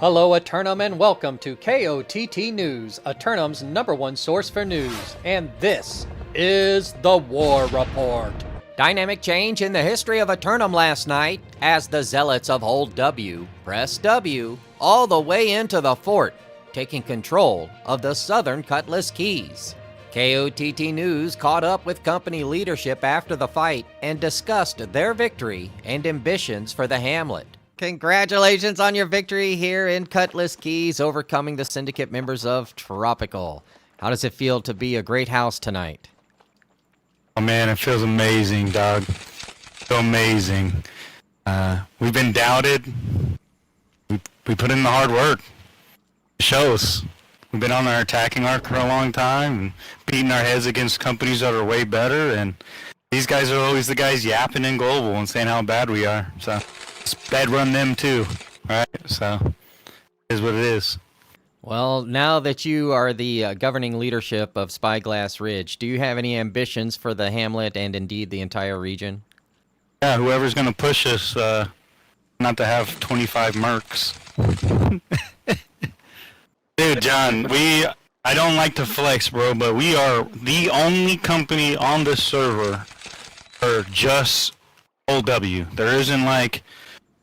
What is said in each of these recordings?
Hello Aeternum and welcome to KOTT News, Aeternum's #1 source for news, and this is the War Report. Dynamic change in the history of Aeternum last night as the zealots of Hold W press W all the way into the fort, taking control of the southern Cutlass Keys. KOTT News caught up with company leadership after the fight and discussed their victory and ambitions for the hamlet. Congratulations on your victory here in Cutlass Keys, overcoming the syndicate members of Tropical. How does it feel to be a great house tonight? Oh man, it feels amazing, dog. So amazing. We've been doubted. We put in the hard work. It shows. We've been on our attacking arc for a long time, and beating our heads against companies that are way better, and these guys are always the guys yapping in global and saying how bad we are. So it's bad run them too, right? So it is what it is. Well, now that you are the governing leadership of Spyglass Ridge, do you have any ambitions for the hamlet and indeed the entire region? Yeah, whoever's going to push us not to have 25 mercs. Dude, John, I don't like to flex, bro, but we are the only company on this server for just OW. There isn't like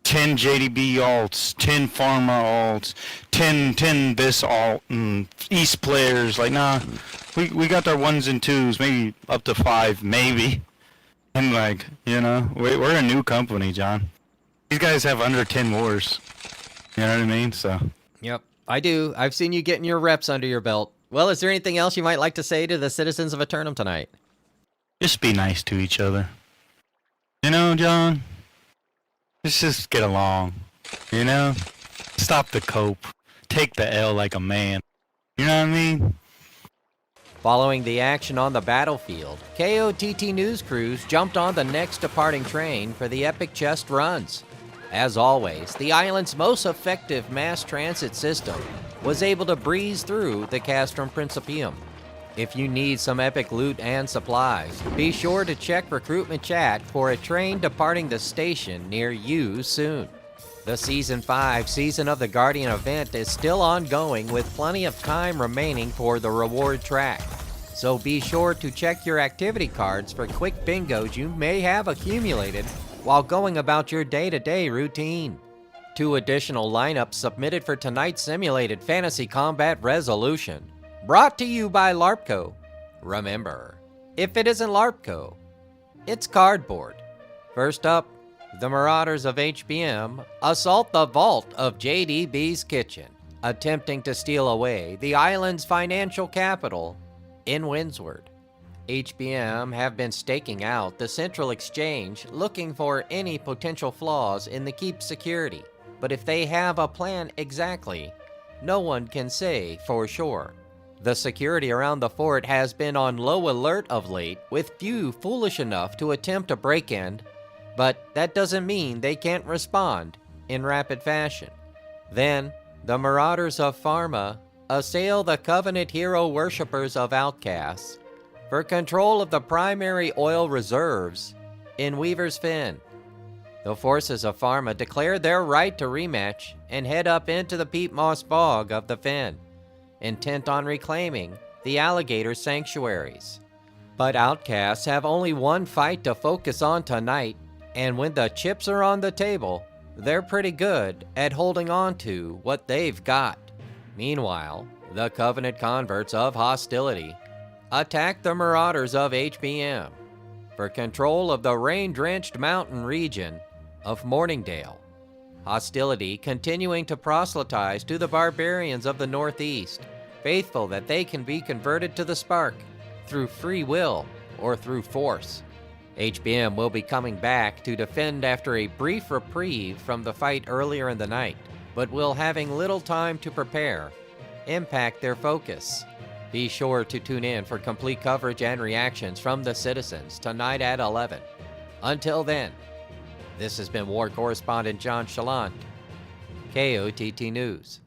10 JDB alts, 10 pharma alts, 10 this alt, and East players. Like, nah, we got our ones and twos, maybe up to 5, maybe. And like, you know, we're a new company, John. These guys have under 10 wars. You know what I mean? So. Yep, I do. I've seen you getting your reps under your belt. Well, is there anything else you might like to say to the citizens of Aeternum tonight? Just be nice to each other. You know, John? Let's just get along. You know? Stop the cope. Take the L like a man. You know what I mean? Following the action on the battlefield, KOTT news crews jumped on the next departing train for the epic chest runs. As always, the island's most effective mass transit system was able to breeze through the Castrum Principium. If you need some epic loot and supplies, be sure to check recruitment chat for a train departing the station near you soon. The Season 5 Season of the Guardian event is still ongoing with plenty of time remaining for the reward track. So be sure to check your activity cards for quick bingos you may have accumulated while going about your day-to-day routine. 2 additional lineups submitted for tonight's simulated fantasy combat resolution. Brought to you by LARPCO. Remember, if it isn't LARPCO, it's cardboard. First up, the Marauders of HBM assault the vault of JDB's kitchen, attempting to steal away the island's financial capital in Windsward. HBM have been staking out the central exchange, looking for any potential flaws in the keep's security. But if they have a plan exactly, no one can say for sure. The security around the fort has been on low alert of late, with few foolish enough to attempt a break-in, but that doesn't mean they can't respond in rapid fashion. Then, the Marauders of Pharma assail the Covenant hero worshippers of Outcasts for control of the primary oil reserves in Weaver's Fen. The forces of Pharma declare their right to rematch and head up into the peat moss bog of the Fen, intent on reclaiming the alligator sanctuaries. But Outcasts have only one fight to focus on tonight, and when the chips are on the table, they're pretty good at holding on to what they've got. Meanwhile, the Covenant converts of Hostility attack the Marauders of HBM for control of the rain-drenched mountain region of Morningdale. Hostility continuing to proselytize to the barbarians of the Northeast, faithful that they can be converted to the Spark through free will or through force. HBM will be coming back to defend after a brief reprieve from the fight earlier in the night, but will, having little time to prepare, impact their focus. Be sure to tune in for complete coverage and reactions from the citizens tonight at 11. Until then, this has been War Correspondent JChalant, KOTT News.